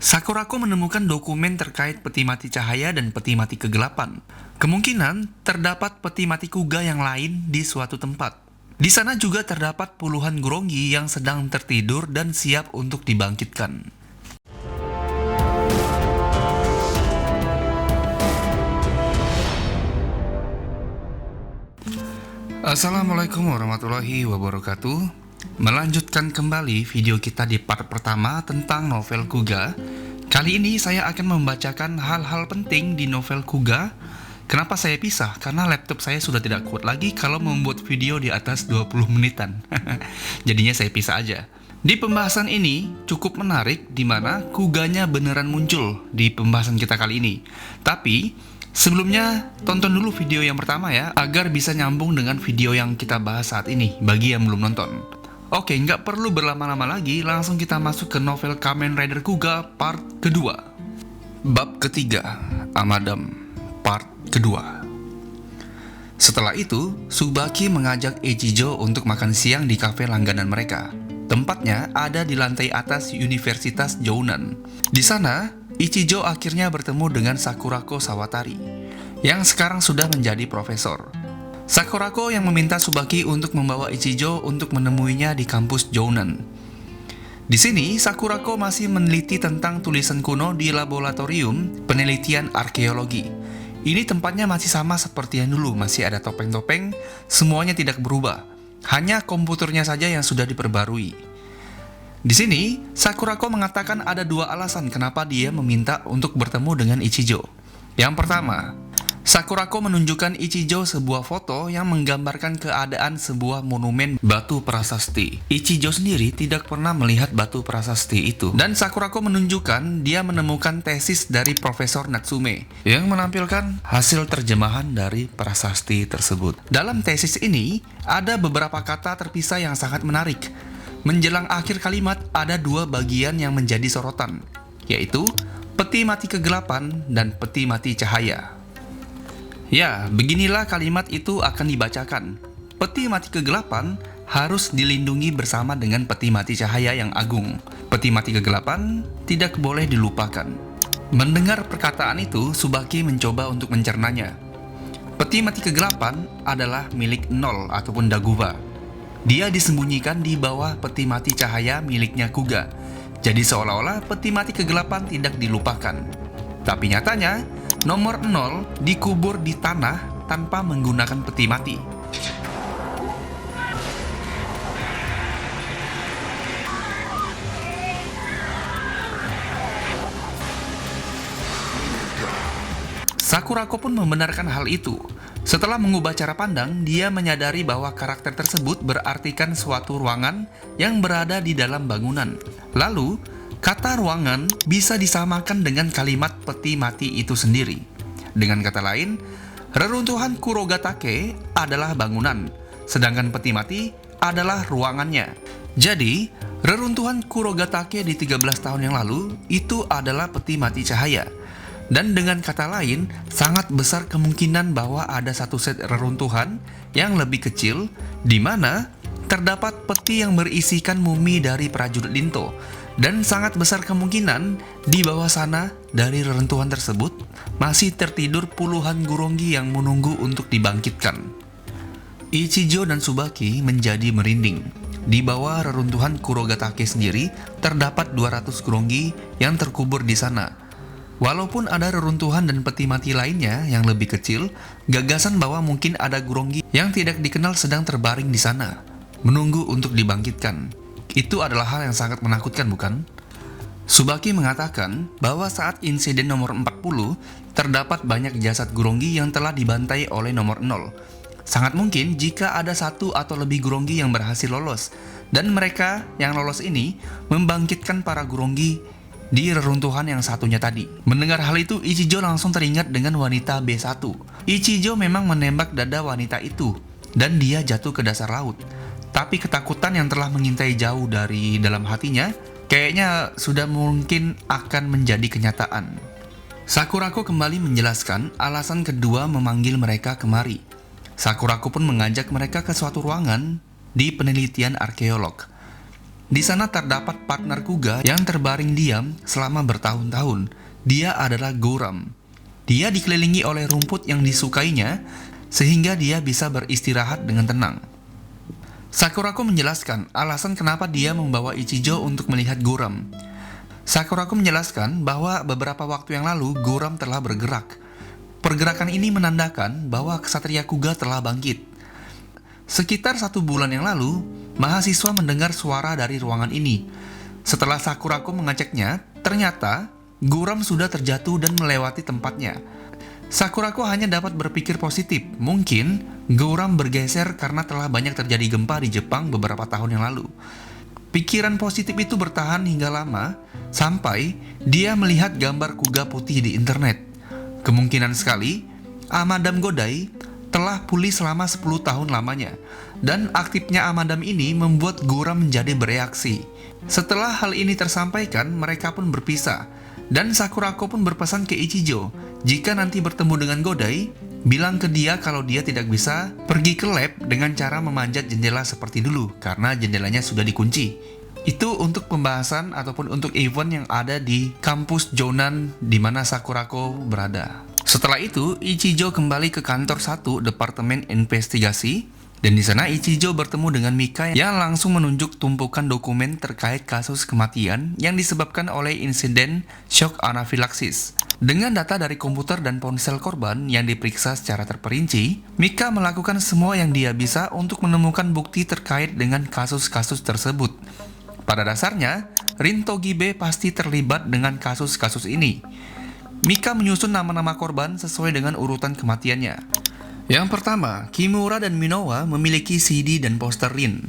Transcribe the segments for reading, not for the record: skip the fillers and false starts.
Sakurako menemukan dokumen terkait peti mati cahaya dan peti mati kegelapan. Kemungkinan terdapat peti mati kuga yang lain di suatu tempat. Di sana juga terdapat puluhan Guronggi yang sedang tertidur dan siap untuk dibangkitkan. Assalamualaikum warahmatullahi wabarakatuh. Melanjutkan kembali video kita di part pertama tentang novel Kuga. Kali ini saya akan membacakan hal-hal penting di novel Kuga. Kenapa saya pisah? Karena laptop saya sudah tidak kuat lagi kalau membuat video di atas 20 menitan. Jadinya saya pisah aja. Di pembahasan ini cukup menarik, di mana Kuganya beneran muncul di pembahasan kita kali ini. Tapi sebelumnya tonton dulu video yang pertama ya, agar bisa nyambung dengan video yang kita bahas saat ini bagi yang belum nonton. Oke, nggak perlu berlama-lama lagi, langsung kita masuk ke novel Kamen Rider Kuga part kedua. Bab ketiga, Amadam, part kedua. Setelah itu, Tsubaki mengajak Ichijo untuk makan siang di kafe langganan mereka. Tempatnya ada di lantai atas Universitas Jounan. Di sana, Ichijo akhirnya bertemu dengan Sakurako Sawatari, yang sekarang sudah menjadi profesor. Sakurako yang meminta Tsubaki untuk membawa Ichijo untuk menemuinya di kampus Jounan. Di sini, Sakurako masih meneliti tentang tulisan kuno di laboratorium penelitian arkeologi. Ini tempatnya masih sama seperti yang dulu, masih ada topeng-topeng, semuanya tidak berubah. Hanya komputernya saja yang sudah diperbarui. Di sini, Sakurako mengatakan ada dua alasan kenapa dia meminta untuk bertemu dengan Ichijo. Yang pertama, Sakurako menunjukkan Ichijo sebuah foto yang menggambarkan keadaan sebuah monumen batu prasasti. Ichijo sendiri tidak pernah melihat batu prasasti itu. Dan Sakurako menunjukkan dia menemukan tesis dari Profesor Natsume yang menampilkan hasil terjemahan dari prasasti tersebut. Dalam tesis ini, ada beberapa kata terpisah yang sangat menarik. Menjelang akhir kalimat, ada dua bagian yang menjadi sorotan, yaitu peti mati kegelapan dan peti mati cahaya. Ya, beginilah kalimat itu akan dibacakan. Peti mati kegelapan harus dilindungi bersama dengan peti mati cahaya yang agung. Peti mati kegelapan tidak boleh dilupakan. Mendengar perkataan itu, Tsubaki mencoba untuk mencernanya. Peti mati kegelapan adalah milik Nol ataupun Daguva. Dia disembunyikan di bawah peti mati cahaya miliknya Kuga. Jadi seolah-olah peti mati kegelapan tidak dilupakan. Tapi nyatanya, nomor 0 dikubur di tanah tanpa menggunakan peti mati. Sakurako pun membenarkan hal itu. Setelah mengubah cara pandang, dia menyadari bahwa karakter tersebut berartikan suatu ruangan yang berada di dalam bangunan. Lalu, kata ruangan bisa disamakan dengan kalimat peti mati itu sendiri. Dengan kata lain, reruntuhan Kurogatake adalah bangunan, sedangkan peti mati adalah ruangannya. Jadi, reruntuhan Kurogatake di 13 tahun yang lalu itu adalah peti mati cahaya. Dan dengan kata lain, sangat besar kemungkinan bahwa ada satu set reruntuhan yang lebih kecil, di mana terdapat peti yang berisikan mumi dari prajurit Linto. Dan sangat besar kemungkinan di bawah sana dari reruntuhan tersebut masih tertidur puluhan Guronggi yang menunggu untuk dibangkitkan. Ichijo dan Tsubaki menjadi merinding. Di bawah reruntuhan Kurogatake sendiri terdapat 200 Guronggi yang terkubur di sana. Walaupun ada reruntuhan dan peti mati lainnya yang lebih kecil, gagasan bahwa mungkin ada Guronggi yang tidak dikenal sedang terbaring di sana, menunggu untuk dibangkitkan. Itu adalah hal yang sangat menakutkan, bukan? Tsubaki mengatakan bahwa saat insiden nomor 40, terdapat banyak jasad Guronggi yang telah dibantai oleh nomor 0. Sangat mungkin jika ada satu atau lebih Guronggi yang berhasil lolos, dan mereka yang lolos ini membangkitkan para Guronggi di reruntuhan yang satunya tadi. Mendengar hal itu, Ichijo langsung teringat dengan wanita B1. Ichijo memang menembak dada wanita itu, dan dia jatuh ke dasar laut. Tapi ketakutan yang telah mengintai jauh dari dalam hatinya, kayaknya sudah mungkin akan menjadi kenyataan. Sakurako kembali menjelaskan alasan kedua memanggil mereka kemari. Sakurako pun mengajak mereka ke suatu ruangan di penelitian arkeolog. Di sana terdapat partner Kuga yang terbaring diam selama bertahun-tahun. Dia adalah Goram. Dia dikelilingi oleh rumput yang disukainya, sehingga dia bisa beristirahat dengan tenang. Sakurako menjelaskan alasan kenapa dia membawa Ichijo untuk melihat Goram. Sakurako menjelaskan bahwa beberapa waktu yang lalu Goram telah bergerak. Pergerakan ini menandakan bahwa Ksatria Kuga telah bangkit. Sekitar 1 bulan yang lalu, mahasiswa mendengar suara dari ruangan ini. Setelah Sakurako mengeceknya, ternyata Goram sudah terjatuh dan melewati tempatnya. Sakurako hanya dapat berpikir positif. Mungkin Goram bergeser karena telah banyak terjadi gempa di Jepang beberapa tahun yang lalu. Pikiran positif itu bertahan hingga lama, sampai dia melihat gambar Kuga putih di internet. Kemungkinan sekali, Amadam Godai telah pulih selama 10 tahun lamanya, dan aktifnya Amadam ini membuat Goram menjadi bereaksi. Setelah hal ini tersampaikan, mereka pun berpisah, dan Sakurako pun berpesan ke Ichijo, jika nanti bertemu dengan Godai, bilang ke dia kalau dia tidak bisa pergi ke lab dengan cara memanjat jendela seperti dulu, karena jendelanya sudah dikunci. Itu untuk pembahasan ataupun untuk event yang ada di kampus Jonan di mana Sakurako berada. Setelah itu, Ichijo kembali ke kantor 1 Departemen Investigasi, dan di sana Ichijo bertemu dengan Mika yang langsung menunjuk tumpukan dokumen terkait kasus kematian yang disebabkan oleh insiden shock anafilaksis. Dengan data dari komputer dan ponsel korban yang diperiksa secara terperinci, Mika melakukan semua yang dia bisa untuk menemukan bukti terkait dengan kasus-kasus tersebut. Pada dasarnya, Rin Togibe pasti terlibat dengan kasus-kasus ini. Mika menyusun nama-nama korban sesuai dengan urutan kematiannya. Yang pertama, Kimura dan Minowa memiliki CD dan poster Rin.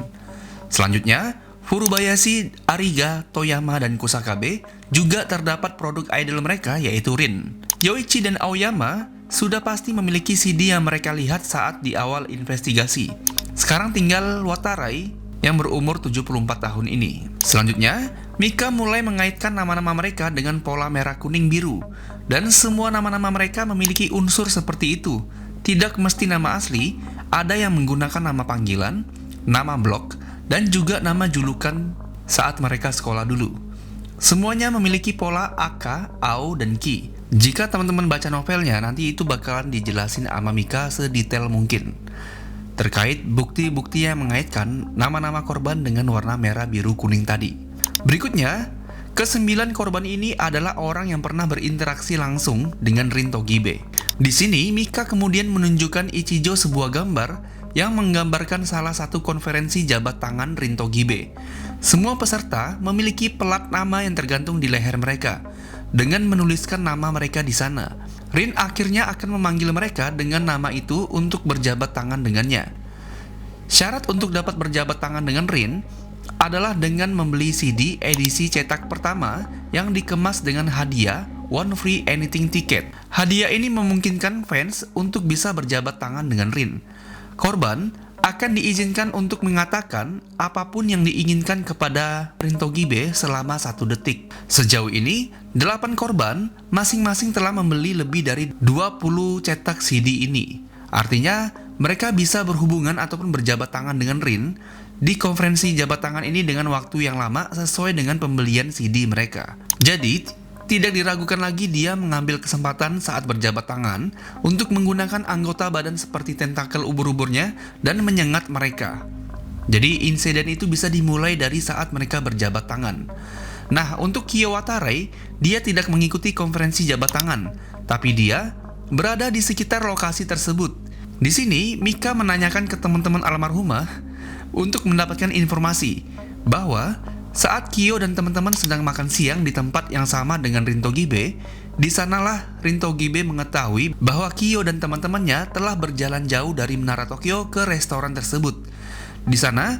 Selanjutnya, Furubayashi, Ariga, Toyama, dan Kusakabe juga terdapat produk idol mereka yaitu Rin. Yoichi dan Aoyama sudah pasti memiliki CD yang mereka lihat saat di awal investigasi. Sekarang tinggal Watarai yang berumur 74 tahun ini. Selanjutnya, Mika mulai mengaitkan nama-nama mereka dengan pola merah kuning biru, dan semua nama-nama mereka memiliki unsur seperti itu. Tidak mesti nama asli, ada yang menggunakan nama panggilan, nama blog, dan juga nama julukan saat mereka sekolah dulu. Semuanya memiliki pola AK, AO, dan Ki. Jika teman-teman baca novelnya, nanti itu bakalan dijelasin sama Mika sedetail mungkin terkait bukti-bukti yang mengaitkan nama-nama korban dengan warna merah biru kuning tadi. Berikutnya, ke-9 korban ini adalah orang yang pernah berinteraksi langsung dengan Rin Togibe. Di sini, Mika kemudian menunjukkan Ichijo sebuah gambar yang menggambarkan salah satu konferensi jabat tangan Rin Togibe. Semua peserta memiliki pelat nama yang tergantung di leher mereka, dengan menuliskan nama mereka di sana. Rin akhirnya akan memanggil mereka dengan nama itu untuk berjabat tangan dengannya. Syarat untuk dapat berjabat tangan dengan Rin adalah dengan membeli CD edisi cetak pertama yang dikemas dengan hadiah One Free Anything Ticket. Hadiah ini memungkinkan fans untuk bisa berjabat tangan dengan Rin. Korban akan diizinkan untuk mengatakan apapun yang diinginkan kepada Rin Togibe selama 1 detik. Sejauh ini, 8 korban masing-masing telah membeli lebih dari 20 cetak CD ini. Artinya, mereka bisa berhubungan ataupun berjabat tangan dengan Rin di konferensi jabat tangan ini dengan waktu yang lama sesuai dengan pembelian CD mereka. Jadi, tidak diragukan lagi dia mengambil kesempatan saat berjabat tangan untuk menggunakan anggota badan seperti tentakel ubur-uburnya dan menyengat mereka. Jadi insiden itu bisa dimulai dari saat mereka berjabat tangan. Nah, untuk Kyo Watarai, dia tidak mengikuti konferensi jabat tangan, tapi dia berada di sekitar lokasi tersebut. Di sini, Mika menanyakan ke teman-teman almarhumah untuk mendapatkan informasi bahwa saat Kyo dan teman-teman sedang makan siang di tempat yang sama dengan Rin Togibe, di sanalah Rin Togibe mengetahui bahwa Kyo dan teman-temannya telah berjalan jauh dari Menara Tokyo ke restoran tersebut. Di sana,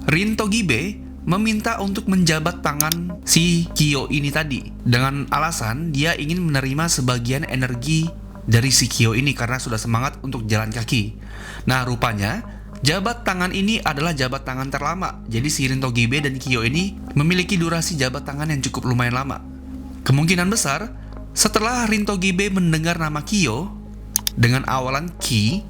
Rin Togibe meminta untuk menjabat tangan si Kyo ini tadi, dengan alasan dia ingin menerima sebagian energi dari si Kyo ini karena sudah semangat untuk jalan kaki. Nah, rupanya jabat tangan ini adalah jabat tangan terlama. Jadi si Rin Togibe dan Kyo ini memiliki durasi jabat tangan yang cukup lumayan lama. Kemungkinan besar, setelah Rin Togibe mendengar nama Kyo dengan awalan Ki,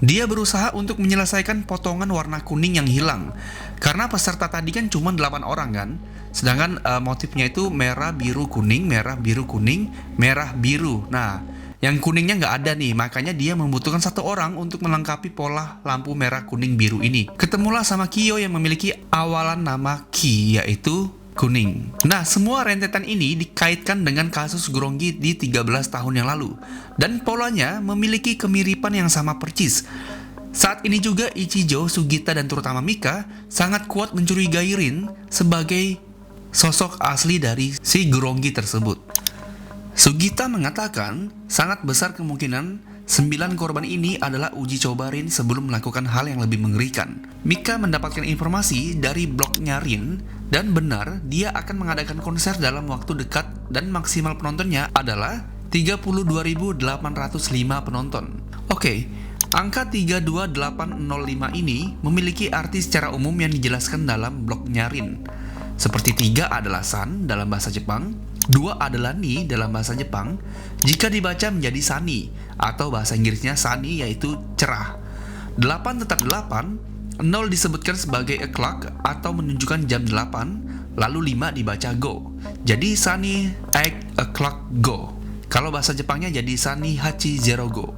dia berusaha untuk menyelesaikan potongan warna kuning yang hilang. Karena peserta tadi kan cuma 8 orang kan. Sedangkan motifnya itu merah, biru, kuning, merah, biru, kuning, merah, biru. Nah, yang kuningnya nggak ada nih, makanya dia membutuhkan 1 orang untuk melengkapi pola lampu merah, kuning, biru ini. Ketemulah sama Kyo yang memiliki awalan nama Ki, yaitu kuning. Nah, semua rentetan ini dikaitkan dengan kasus Grongi di 13 tahun yang lalu. Dan polanya memiliki kemiripan yang sama percis. Saat ini juga Ichijo, Sugita, dan terutama Mika sangat kuat mencurigai Rin sebagai sosok asli dari si Grongi tersebut. Sugita mengatakan sangat besar kemungkinan 9 korban ini adalah uji coba Rin sebelum melakukan hal yang lebih mengerikan. Mika mendapatkan informasi dari blognya Rin dan benar dia akan mengadakan konser dalam waktu dekat dan maksimal penontonnya adalah 32.805 penonton. Oke, angka 32805 ini memiliki arti secara umum yang dijelaskan dalam blognya Rin. Seperti 3 adalah san dalam bahasa Jepang, 2 adalah ni dalam bahasa Jepang, jika dibaca menjadi sani, atau bahasa Inggrisnya sani yaitu cerah. 8 tetap 8, 0 disebutkan sebagai o'clock atau menunjukkan jam 8, lalu 5 dibaca go. Jadi sani 8 o'clock go. Kalau bahasa Jepangnya jadi sani hachi zero go.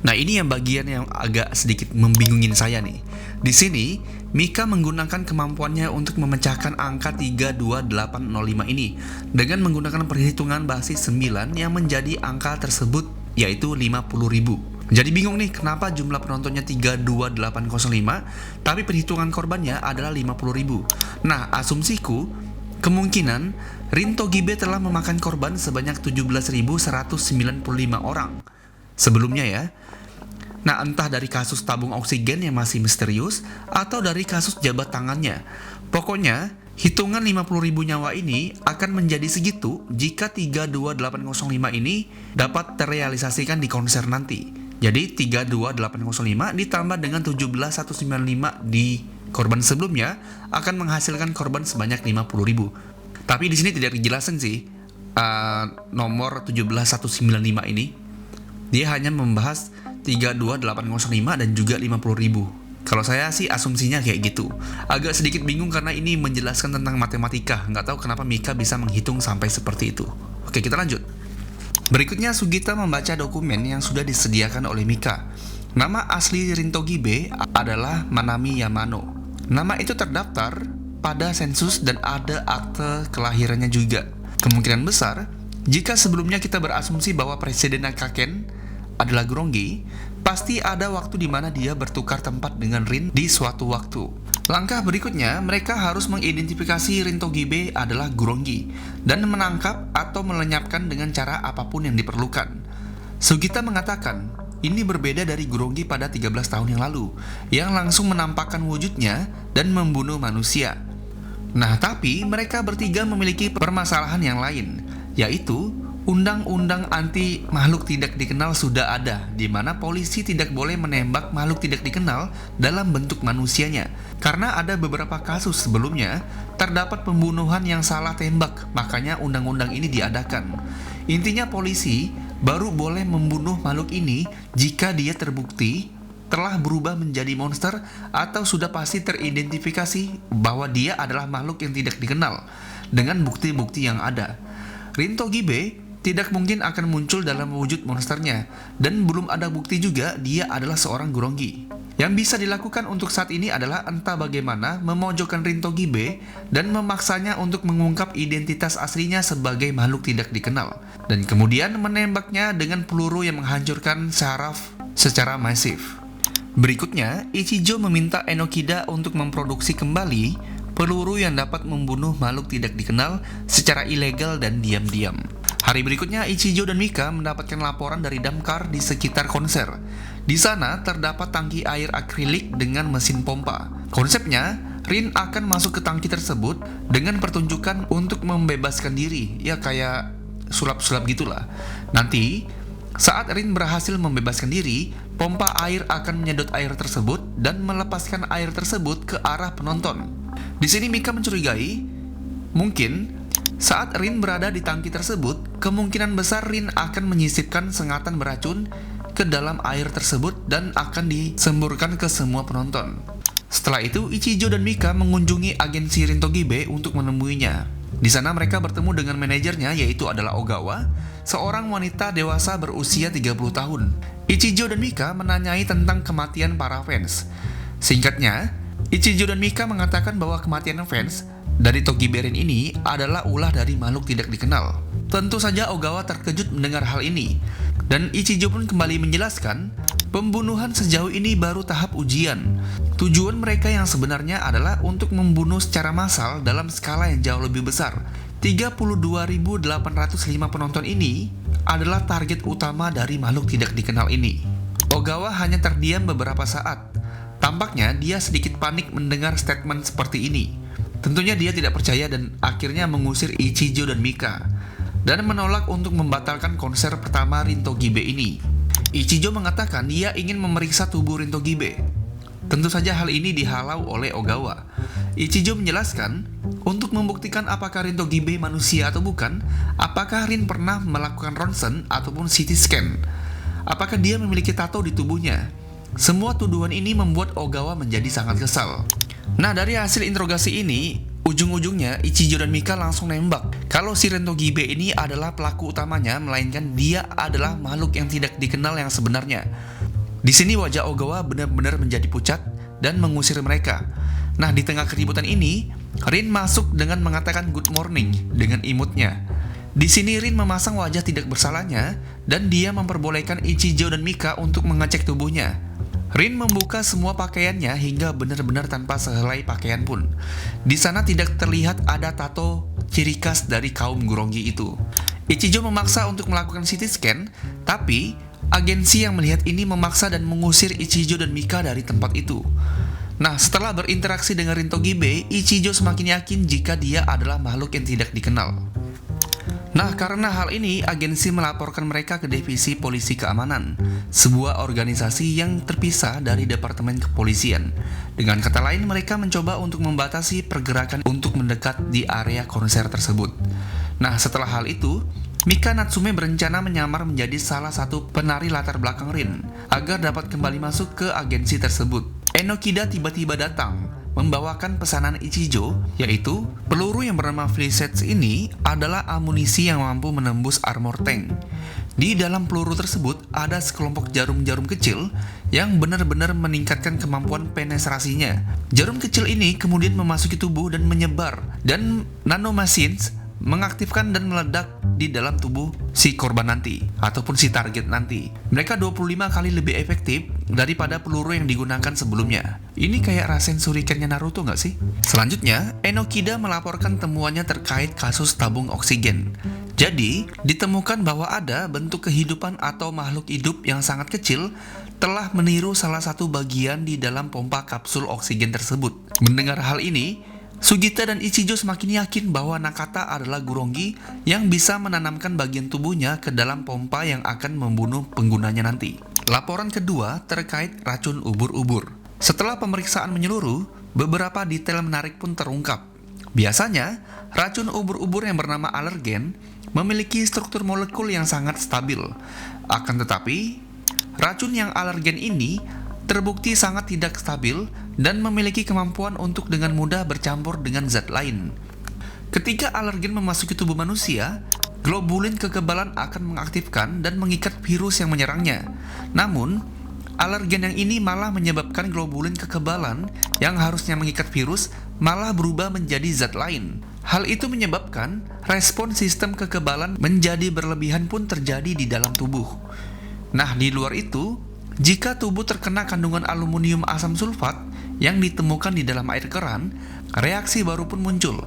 Nah, ini yang bagian yang agak sedikit membingungin saya nih. Di sini, Mika menggunakan kemampuannya untuk memecahkan angka 32805 ini dengan menggunakan perhitungan basis 9 yang menjadi angka tersebut yaitu 50.000. Jadi bingung nih kenapa jumlah penontonnya 32805 tapi perhitungan korbannya adalah 50.000. Nah, asumsiku kemungkinan Rin Togibe telah memakan korban sebanyak 17.195 orang. Sebelumnya ya. Nah, entah dari kasus tabung oksigen yang masih misterius atau dari kasus jabat tangannya. Pokoknya, hitungan 50.000 nyawa ini akan menjadi segitu jika 32805 ini dapat terrealisasikan di konser nanti. Jadi 32805 ditambah dengan 17195 di korban sebelumnya akan menghasilkan korban sebanyak 50.000. Tapi di sini tidak dijelasin sih nomor 17195 ini. Dia hanya membahas 32805 dan juga 50.000. Kalau saya sih asumsinya kayak gitu. Agak sedikit bingung karena ini menjelaskan tentang matematika. Nggak tahu kenapa Mika bisa menghitung sampai seperti itu. Oke, kita lanjut. Berikutnya Sugita membaca dokumen yang sudah disediakan oleh Mika. Nama asli Rin Togibe adalah Manami Yamano. Nama itu terdaftar pada sensus dan ada akte kelahirannya juga. Kemungkinan besar, jika sebelumnya kita berasumsi bahwa Presiden Kaken adalah Grongi, pasti ada waktu di mana dia bertukar tempat dengan Rin di suatu waktu. Langkah berikutnya, mereka harus mengidentifikasi Rin Togibe adalah Grongi dan menangkap atau melenyapkan dengan cara apapun yang diperlukan. Sugita mengatakan, ini berbeda dari Grongi pada 13 tahun yang lalu, yang langsung menampakkan wujudnya dan membunuh manusia. Nah, tapi mereka bertiga memiliki permasalahan yang lain, yaitu Undang-undang anti makhluk tidak dikenal sudah ada, di mana polisi tidak boleh menembak makhluk tidak dikenal dalam bentuk manusianya. Karena ada beberapa kasus sebelumnya, terdapat pembunuhan yang salah tembak, makanya undang-undang ini diadakan. Intinya polisi baru boleh membunuh makhluk ini jika dia terbukti telah berubah menjadi monster atau sudah pasti teridentifikasi bahwa dia adalah makhluk yang tidak dikenal dengan bukti-bukti yang ada. Rin Togibe tidak mungkin akan muncul dalam wujud monsternya, dan belum ada bukti juga dia adalah seorang Grongi. Yang bisa dilakukan untuk saat ini adalah entah bagaimana memojokkan Rin Togibe dan memaksanya untuk mengungkap identitas aslinya sebagai makhluk tidak dikenal, dan kemudian menembaknya dengan peluru yang menghancurkan saraf secara masif. Berikutnya, Ichijo meminta Enokida untuk memproduksi kembali peluru yang dapat membunuh makhluk tidak dikenal secara ilegal dan diam-diam. Hari berikutnya, Ichijo dan Mika mendapatkan laporan dari damkar di sekitar konser. Di sana terdapat tangki air akrilik dengan mesin pompa. Konsepnya, Rin akan masuk ke tangki tersebut dengan pertunjukan untuk membebaskan diri. Ya kayak sulap-sulap gitulah. Nanti, saat Rin berhasil membebaskan diri, pompa air akan menyedot air tersebut dan melepaskan air tersebut ke arah penonton. Di sini Mika mencurigai, mungkin saat Rin berada di tangki tersebut, kemungkinan besar Rin akan menyisipkan sengatan beracun ke dalam air tersebut dan akan disemburkan ke semua penonton. Setelah itu, Ichijo dan Mika mengunjungi agensi Rintogibe untuk menemuinya. Di sana mereka bertemu dengan manajernya, yaitu adalah Ogawa, seorang wanita dewasa berusia 30 tahun. Ichijo dan Mika menanyai tentang kematian para fans. Singkatnya, Ichijo dan Mika mengatakan bahwa kematian fans dari Togibe Rin ini adalah ulah dari makhluk tidak dikenal. Tentu saja Ogawa terkejut mendengar hal ini, dan Ichijo pun kembali menjelaskan pembunuhan sejauh ini baru tahap ujian. Tujuan mereka yang sebenarnya adalah untuk membunuh secara massal dalam skala yang jauh lebih besar. 32.805 penonton ini adalah target utama dari makhluk tidak dikenal ini. Ogawa hanya terdiam beberapa saat. Tampaknya dia sedikit panik mendengar statement seperti ini. Tentunya dia tidak percaya dan akhirnya mengusir Ichijo dan Mika, dan menolak untuk membatalkan konser pertama Rintogibe ini. Ichijo mengatakan dia ingin memeriksa tubuh Rintogibe. Tentu saja hal ini dihalau oleh Ogawa. Ichijo menjelaskan, untuk membuktikan apakah Rintogibe manusia atau bukan, apakah Rin pernah melakukan ronsen ataupun CT scan, apakah dia memiliki tato di tubuhnya. Semua tuduhan ini membuat Ogawa menjadi sangat kesal. Nah, dari hasil interogasi ini, ujung-ujungnya Ichijo dan Mika langsung nembak kalau si Rintogibe ini adalah pelaku utamanya, melainkan dia adalah makhluk yang tidak dikenal yang sebenarnya. Di sini wajah Ogawa benar-benar menjadi pucat dan mengusir mereka. Nah, di tengah keributan ini, Rin masuk dengan mengatakan good morning dengan imutnya. Di sini Rin memasang wajah tidak bersalahnya dan dia memperbolehkan Ichijo dan Mika untuk mengecek tubuhnya. Rin membuka semua pakaiannya hingga benar-benar tanpa sehelai pakaian pun. Di sana tidak terlihat ada tato ciri khas dari kaum Gurongi itu. Ichijo memaksa untuk melakukan CT scan, tapi agensi yang melihat ini memaksa dan mengusir Ichijo dan Mika dari tempat itu. Nah, setelah berinteraksi dengan Rintogibe, Ichijo semakin yakin jika dia adalah makhluk yang tidak dikenal. Nah, karena hal ini, agensi melaporkan mereka ke Divisi Polisi Keamanan, sebuah organisasi yang terpisah dari Departemen Kepolisian. Dengan kata lain, mereka mencoba untuk membatasi pergerakan untuk mendekat di area konser tersebut. Nah, setelah hal itu, Mika Natsume berencana menyamar menjadi salah satu penari latar belakang Rin, agar dapat kembali masuk ke agensi tersebut. Enokida tiba-tiba datang, membawakan pesanan Ichijo, yaitu peluru yang bernama Fleetsets ini adalah amunisi yang mampu menembus armor tank. Di dalam peluru tersebut ada sekelompok jarum-jarum kecil yang benar-benar meningkatkan kemampuan penetrasinya. Jarum kecil ini kemudian memasuki tubuh dan menyebar, dan nanomachines mengaktifkan dan meledak di dalam tubuh si korban nanti ataupun si target nanti. Mereka 25 kali lebih efektif daripada peluru yang digunakan sebelumnya. Ini kayak Rasen Shuriken-nya Naruto nggak sih? Selanjutnya, Enokida melaporkan temuannya terkait kasus tabung oksigen. Jadi, ditemukan bahwa ada bentuk kehidupan atau makhluk hidup yang sangat kecil telah meniru salah satu bagian di dalam pompa kapsul oksigen tersebut. Mendengar hal ini, Sugita dan Ichijo semakin yakin bahwa Nakata adalah Gurongi yang bisa menanamkan bagian tubuhnya ke dalam pompa yang akan membunuh penggunanya nanti. Laporan kedua terkait racun ubur-ubur. Setelah pemeriksaan menyeluruh, beberapa detail menarik pun terungkap. Biasanya, racun ubur-ubur yang bernama alergen memiliki struktur molekul yang sangat stabil. Akan tetapi, racun yang alergen ini terbukti sangat tidak stabil dan memiliki kemampuan untuk dengan mudah bercampur dengan zat lain. Ketika alergen memasuki tubuh manusia, globulin kekebalan akan mengaktifkan dan mengikat virus yang menyerangnya. Namun, alergen yang ini malah menyebabkan globulin kekebalan yang harusnya mengikat virus malah berubah menjadi zat lain. Hal itu menyebabkan respon sistem kekebalan menjadi berlebihan pun terjadi di dalam tubuh. Nah, di luar itu, jika tubuh terkena kandungan aluminium asam sulfat yang ditemukan di dalam air keran, reaksi baru pun muncul,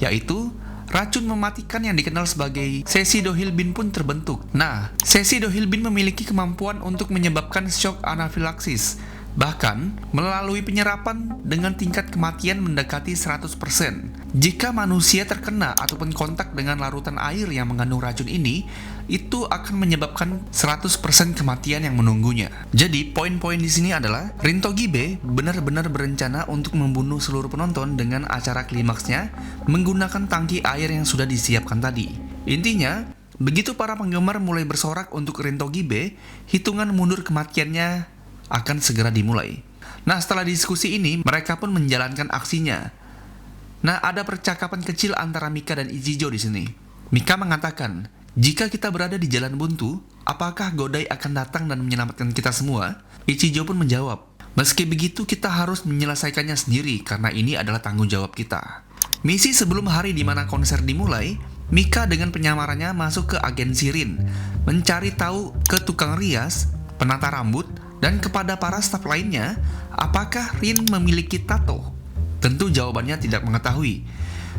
yaitu racun mematikan yang dikenal sebagai sesidohilbin pun terbentuk. Nah, sesidohilbin memiliki kemampuan untuk menyebabkan shock anafilaksis, bahkan melalui penyerapan dengan tingkat kematian mendekati 100%. Jika manusia terkena ataupun kontak dengan larutan air yang mengandung racun ini, itu akan menyebabkan 100% kematian yang menunggunya. Jadi, poin-poin di sini adalah Rintogibe benar-benar berencana untuk membunuh seluruh penonton dengan acara klimaksnya menggunakan tangki air yang sudah disiapkan tadi. Intinya, begitu para penggemar mulai bersorak untuk Rintogibe, hitungan mundur kematiannya akan segera dimulai. Nah, setelah diskusi ini, mereka pun menjalankan aksinya. Nah, ada percakapan kecil antara Mika dan Ichijo di sini. Mika mengatakan, jika kita berada di jalan buntu, apakah Godai akan datang dan menyelamatkan kita semua? Ichijo pun menjawab, meski begitu kita harus menyelesaikannya sendiri karena ini adalah tanggung jawab kita. Misi sebelum hari di mana konser dimulai, Mika dengan penyamarannya masuk ke agensi Rin, mencari tahu ke tukang rias, penata rambut, dan kepada para staf lainnya, apakah Rin memiliki tato? Tentu jawabannya tidak mengetahui.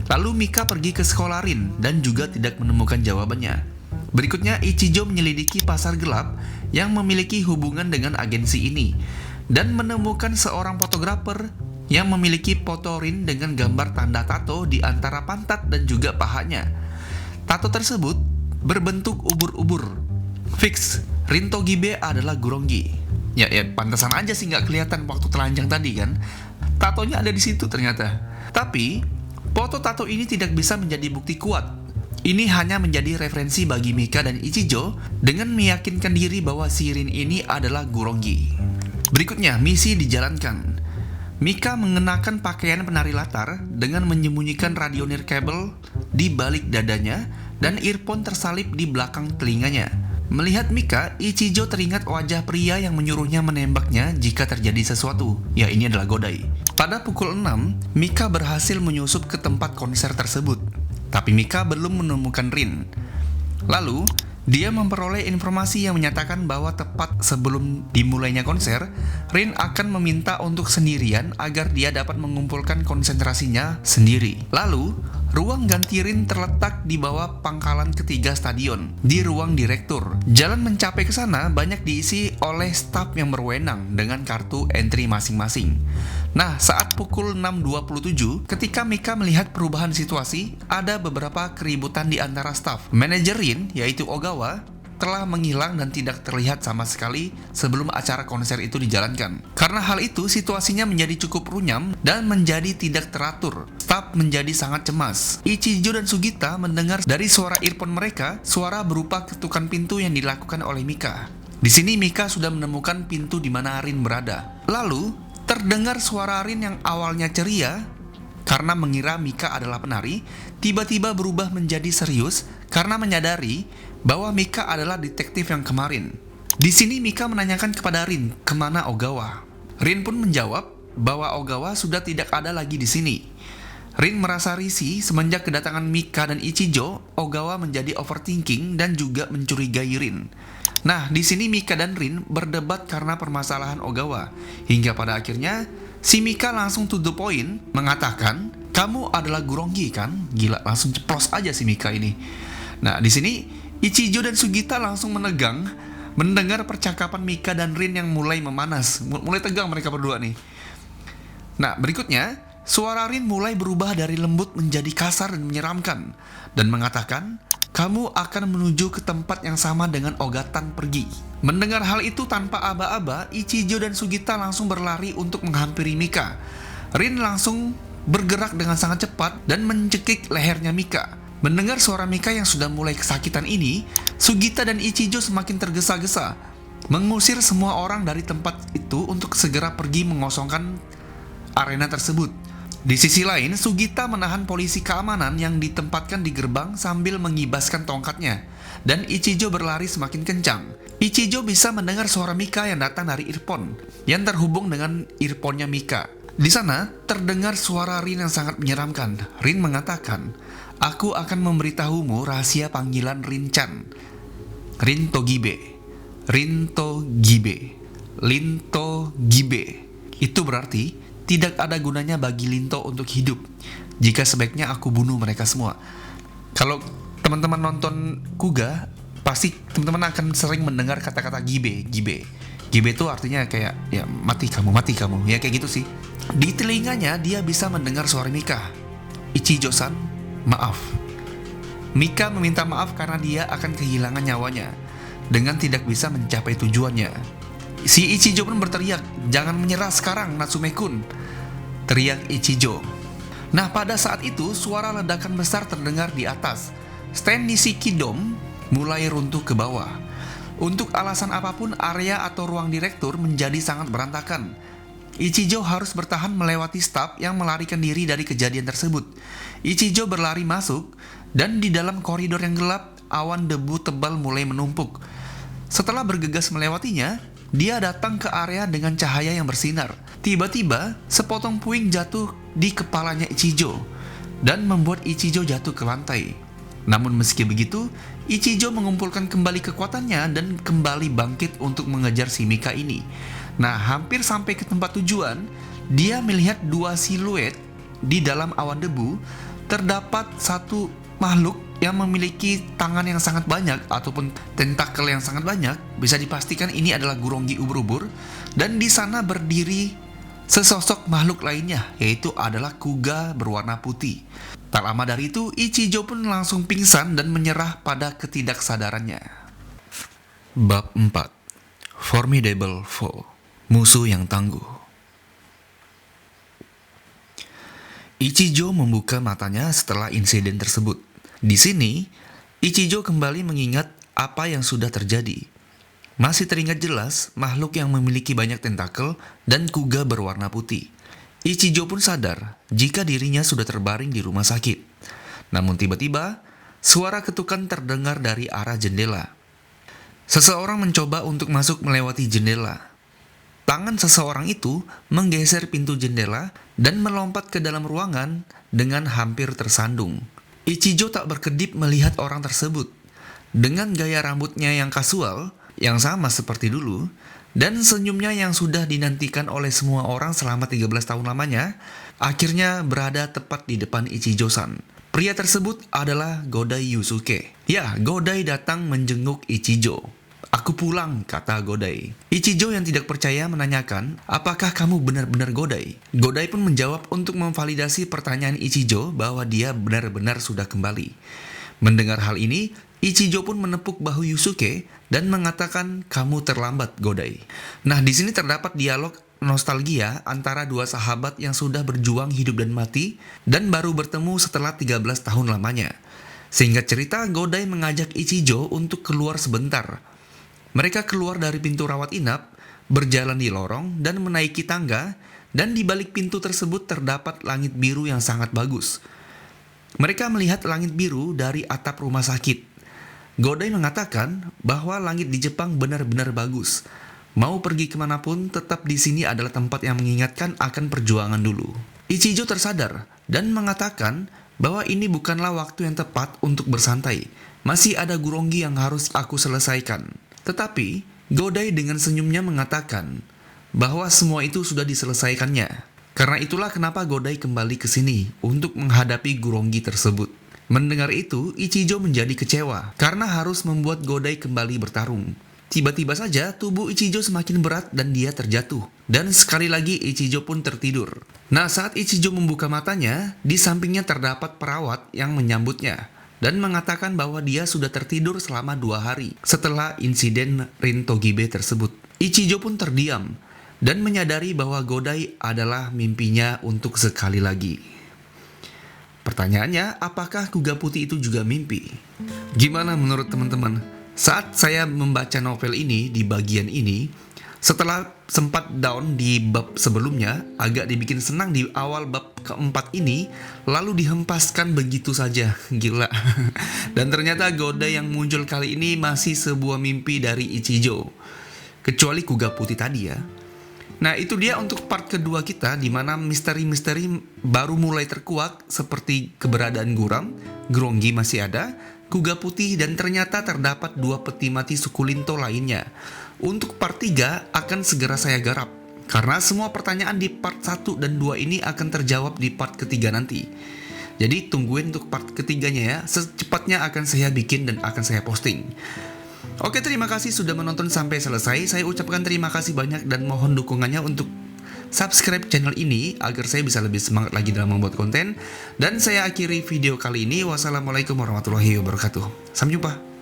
Lalu Mika pergi ke sekolah Rin dan juga tidak menemukan jawabannya. Berikutnya Ichijo menyelidiki pasar gelap yang memiliki hubungan dengan agensi ini dan menemukan seorang fotografer yang memiliki foto Rin dengan gambar tanda tato di antara pantat dan juga pahanya. Tato tersebut berbentuk ubur-ubur. Fix, Rin Togibe adalah Gurongi. Ya, pantasan aja sih nggak kelihatan waktu telanjang tadi kan. Tatonya ada di situ ternyata. Tapi, foto tato ini tidak bisa menjadi bukti kuat. Ini hanya menjadi referensi bagi Mika dan Ichijo dengan meyakinkan diri bahwa si Rin ini adalah Gurongi. Berikutnya, misi dijalankan. Mika mengenakan pakaian penari latar dengan menyembunyikan radio nirkabel di balik dadanya dan earphone tersalip di belakang telinganya. Melihat Mika, Ichijo teringat wajah pria yang menyuruhnya menembaknya jika terjadi sesuatu. Ya, ini adalah Godai. Pada pukul 6, Mika berhasil menyusup ke tempat konser tersebut. Tapi Mika belum menemukan Rin. Lalu, dia memperoleh informasi yang menyatakan bahwa tepat sebelum dimulainya konser, Rin akan meminta untuk sendirian agar dia dapat mengumpulkan konsentrasinya sendiri. Lalu, ruang ganti Rin terletak di bawah pangkalan ketiga stadion, di ruang direktur. Jalan mencapai ke sana banyak diisi oleh staf yang berwenang dengan kartu entry masing-masing. Nah, saat pukul 6.27, ketika Mika melihat perubahan situasi, ada beberapa keributan di antara staf. Manajer Rin, yaitu Ogawa, telah menghilang dan tidak terlihat sama sekali sebelum acara konser itu dijalankan. Karena hal itu, situasinya menjadi cukup runyam dan menjadi tidak teratur. Staf menjadi sangat cemas. Ichijo dan Sugita mendengar dari suara earphone mereka, suara berupa ketukan pintu yang dilakukan oleh Mika. Di sini Mika sudah menemukan pintu di mana Rin berada. Lalu, terdengar suara Rin yang awalnya ceria karena mengira Mika adalah penari, tiba-tiba berubah menjadi serius karena menyadari bahwa Mika adalah detektif yang kemarin. Di sini Mika menanyakan kepada Rin kemana Ogawa. Rin pun menjawab bahwa Ogawa sudah tidak ada lagi di sini. Rin merasa risih semenjak kedatangan Mika dan Ichijo. Ogawa menjadi overthinking dan juga mencurigai Rin. Nah, di sini Mika dan Rin berdebat karena permasalahan Ogawa. Hingga pada akhirnya, si Mika langsung to the point, mengatakan, kamu adalah Gurongi kan? Gila, langsung ceplos aja si Mika ini. Nah, di sini Ichijo dan Sugita langsung menegang mendengar percakapan Mika dan Rin yang mulai memanas. Mulai tegang mereka berdua nih. Nah, berikutnya, suara Rin mulai berubah dari lembut menjadi kasar dan menyeramkan. Dan mengatakan, kamu akan menuju ke tempat yang sama dengan Ogatan pergi. Mendengar hal itu tanpa aba-aba, Ichijo dan Sugita langsung berlari untuk menghampiri Mika. Rin langsung bergerak dengan sangat cepat dan mencekik lehernya Mika. Mendengar suara Mika yang sudah mulai kesakitan ini, Sugita dan Ichijo semakin tergesa-gesa, mengusir semua orang dari tempat itu untuk segera pergi mengosongkan arena tersebut. Di sisi lain, Sugita menahan polisi keamanan yang ditempatkan di gerbang sambil mengibaskan tongkatnya, dan Ichijo berlari semakin kencang. Ichijo bisa mendengar suara Mika yang datang dari earphone, yang terhubung dengan earphone-nya Mika. Di sana, terdengar suara Rin yang sangat menyeramkan. Rin mengatakan, aku akan memberitahumu rahasia panggilan Rin-chan. Rin Togibe. Rin Togibe. Linto Gibe. Itu berarti tidak ada gunanya bagi Linto untuk hidup jika sebaiknya aku bunuh mereka semua. Kalau teman-teman nonton Kuga, pasti teman-teman akan sering mendengar kata-kata Gibe. Gibe itu artinya kayak ya mati kamu, ya kayak gitu sih. Di telinganya dia bisa mendengar suara Mika. Ichijo-san, maaf. Mika meminta maaf karena dia akan kehilangan nyawanya dengan tidak bisa mencapai tujuannya. Si Ichijo pun berteriak, jangan menyerah sekarang Natsume-kun, teriak Ichijo. Nah, pada saat itu suara ledakan besar terdengar di atas. Stand Nishiki Dome mulai runtuh ke bawah. Untuk alasan apapun, area atau ruang direktur menjadi sangat berantakan. Ichijo harus bertahan melewati staf yang melarikan diri dari kejadian tersebut. Ichijo berlari masuk, dan di dalam koridor yang gelap, awan debu tebal mulai menumpuk. Setelah bergegas melewatinya, dia datang ke area dengan cahaya yang bersinar. Tiba-tiba, sepotong puing jatuh di kepalanya Ichijo, dan membuat Ichijo jatuh ke lantai. Namun meski begitu, Ichijo mengumpulkan kembali kekuatannya dan kembali bangkit untuk mengejar si Mika ini. Nah, hampir sampai ke tempat tujuan, dia melihat dua siluet di dalam awan debu. Terdapat satu makhluk yang memiliki tangan yang sangat banyak ataupun tentakel yang sangat banyak. Bisa dipastikan ini adalah Gurongi ubur-ubur. Dan di sana berdiri sesosok makhluk lainnya, yaitu adalah Kuga berwarna putih. Tak lama dari itu, Ichijo pun langsung pingsan dan menyerah pada ketidaksadarannya. Bab 4. Formidable Foe, musuh yang tangguh. Ichijo membuka matanya setelah insiden tersebut. Di sini, Ichijo kembali mengingat apa yang sudah terjadi. Masih teringat jelas makhluk yang memiliki banyak tentakel dan kuga berwarna putih. Ichijo pun sadar jika dirinya sudah terbaring di rumah sakit. Namun tiba-tiba, suara ketukan terdengar dari arah jendela. Seseorang mencoba untuk masuk melewati jendela. Tangan seseorang itu menggeser pintu jendela dan melompat ke dalam ruangan dengan hampir tersandung. Ichijo tak berkedip melihat orang tersebut. Dengan gaya rambutnya yang kasual, yang sama seperti dulu, dan senyumnya yang sudah dinantikan oleh semua orang selama 13 tahun lamanya, akhirnya berada tepat di depan Ichijo-san. Pria tersebut adalah Godai Yusuke. Ya, Godai datang menjenguk Ichijo. "Aku pulang," kata Godai. Ichijo yang tidak percaya menanyakan, "Apakah kamu benar-benar Godai?" Godai pun menjawab untuk memvalidasi pertanyaan Ichijo bahwa dia benar-benar sudah kembali. Mendengar hal ini, Ichijo pun menepuk bahu Yusuke dan mengatakan, "Kamu terlambat, Godai." Nah, di sini terdapat dialog nostalgia antara dua sahabat yang sudah berjuang hidup dan mati dan baru bertemu setelah 13 tahun lamanya. Singkat cerita, Godai mengajak Ichijo untuk keluar sebentar. Mereka keluar dari pintu rawat inap, berjalan di lorong dan menaiki tangga, dan di balik pintu tersebut terdapat langit biru yang sangat bagus. Mereka melihat langit biru dari atap rumah sakit. Godai mengatakan bahwa langit di Jepang benar-benar bagus. Mau pergi kemanapun, tetap di sini adalah tempat yang mengingatkan akan perjuangan dulu. Ichijo tersadar dan mengatakan bahwa ini bukanlah waktu yang tepat untuk bersantai. Masih ada Gurongi yang harus aku selesaikan. Tetapi, Godai dengan senyumnya mengatakan bahwa semua itu sudah diselesaikannya. Karena itulah kenapa Godai kembali ke sini untuk menghadapi Gurongi tersebut. Mendengar itu, Ichijo menjadi kecewa karena harus membuat Godai kembali bertarung. Tiba-tiba saja tubuh Ichijo semakin berat dan dia terjatuh. Dan sekali lagi Ichijo pun tertidur. Nah, saat Ichijo membuka matanya, di sampingnya terdapat perawat yang menyambutnya dan mengatakan bahwa dia sudah tertidur selama 2 hari setelah insiden Rintogibe tersebut. Ichijo pun terdiam dan menyadari bahwa Godai adalah mimpinya untuk sekali lagi. Pertanyaannya, apakah kuga putih itu juga mimpi? Gimana menurut teman-teman? Saat saya membaca novel ini di bagian ini, setelah sempat down di bab sebelumnya, agak dibikin senang di awal bab keempat ini, lalu dihempaskan begitu saja. Gila. Dan ternyata Godai yang muncul kali ini masih sebuah mimpi dari Ichijo. Kecuali kuga putih tadi ya. Nah, itu dia untuk part kedua kita, di mana misteri-misteri baru mulai terkuak, seperti keberadaan Gurongi masih ada, kuga putih, dan ternyata terdapat 2 peti mati suku Linto lainnya. Untuk part 3 akan segera saya garap, karena semua pertanyaan di part 1 dan 2 ini akan terjawab di part ketiga nanti. Jadi tungguin untuk part ketiganya ya, secepatnya akan saya bikin dan akan saya posting. Oke, terima kasih sudah menonton sampai selesai. Saya ucapkan terima kasih banyak dan mohon dukungannya untuk subscribe channel ini agar saya bisa lebih semangat lagi dalam membuat konten. Dan saya akhiri video kali ini. Wassalamualaikum warahmatullahi wabarakatuh. Sampai jumpa.